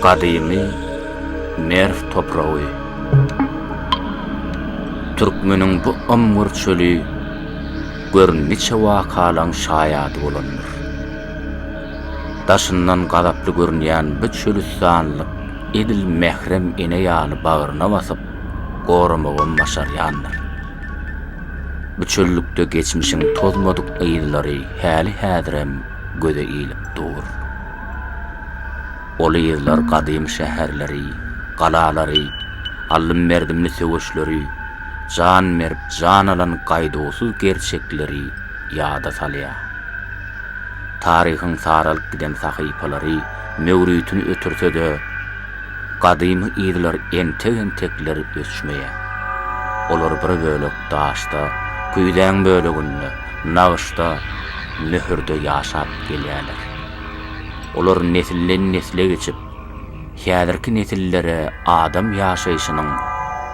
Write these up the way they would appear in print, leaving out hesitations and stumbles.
Kadymy Merv topragy. Türkmeniň bu ömür çölü görniçe wakalaň şaýady bolandyr. Daşyndan gadaply görnýän bu çölü sanlyk edil mehrem ene ýaly bagyryna basyp goramagy maşarýandyr. Bu çöllükde geçmişiň tozmadyk ýyllary häli häzirem göze iýilip dur. Ol ýyllar gadym şäherleri, galalary, allym merdimli söwüşleri, can merip can alan gaýdosuz gerçekleri ýada salýar. Taryhyň saralyp giden sahypalary mewrütini ötürse-de gadym ýyllar entek-entekleri öçmeýär. Olar bir bölek daşda, güýden böleginde, nagşda, nöhürde ýaşap gelýärler. Olar nesilden nesile geçip, häzirki nesillere adam ýaşaýyşynyň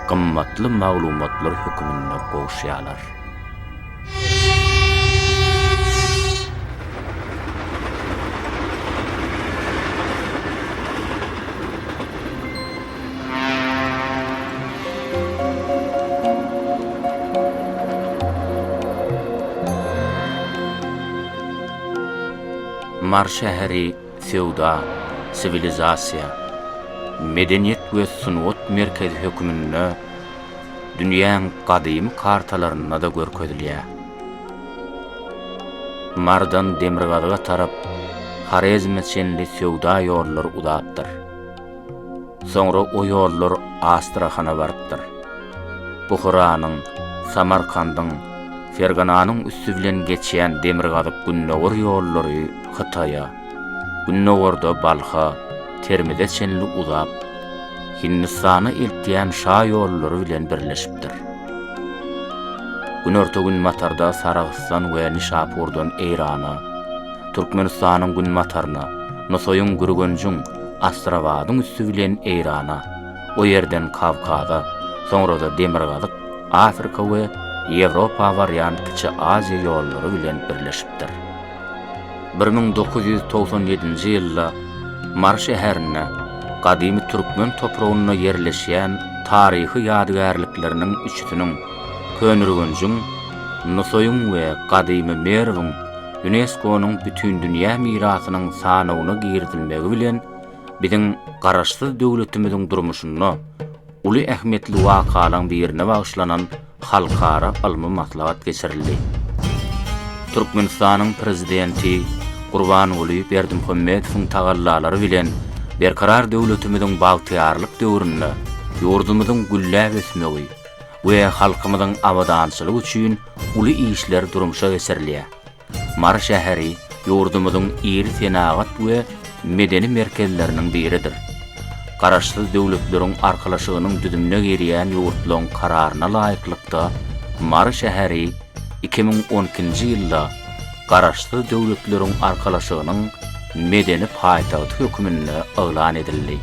gymmatly maglumatlar hükümine goşýarlar. Mar şäheri, sewda, sivilizasiýa, medeniýet we sunwat merkezi hökümine dünýäň gadym kartalaryna da görkezilýär. Mardan Demirgazyga tarap Harezm çenli sewda ýollary uzatdyr. Soňra o ýollar Astrahana barypdyr. Buhranyň, Samarkandyň, Fergananyň üstü bilen geçýän Demirgazyk günnäwir ýollary Hytaýa, günnäwirde Balha, Termide çenli uzap, Hindistana eltýän şa ýollary bilen birleşipdir. Günortagün matarda Saragystan we Nişapurdan Eýrana, Türkmenistanyň gün matarna, Nosoýun Gürgenjüň, Astrawadyň üstü bilen Eýrana, o ýerden Kavkaza, soňra da Demirgazyk, Afrika we Ýewropa variant Kiçi Aziýa ýollary bilen birleşipdir. 1997-nji ýylda Mar şäherine gadymy türkmen topragyna ýerleşýän taryhy ýadygärlikleriniň üçsiniň Könürgenjüň, Nosoýun we gadymy Merwiň UNESCO-nyň bütün dünýä mirasynyň sanawyna girdirilmegi bilen biziň garaşsyz döwletimiziň durmuşyna uly ähmetli wakalaň birine bagyşlanan halkara almy maslahat geçirildi. Türkmenistanyň prezidenti Gurbanuly Berdimuhammedowyň tagallalary bilen berkarar döwletimiziň bagtyarlyk döwründe ýurdumyzyň güllä ösmegi we halkymyzyň abadançylygy üçin uly işler durmuşa geçirilýär. Mar şäheri ýurdumyzyň iri senagat we medeni merkezleriniň biridir. Garaşsyz döwletleriň arkalaşygynyň düdümine girýän ýurtlaryň kararyna laýyklykda Mar şäheri 2012-nji ýylda garaşsyz döwletleriň arkalaşygynyň medeni paýtagy hökümine elan edildi.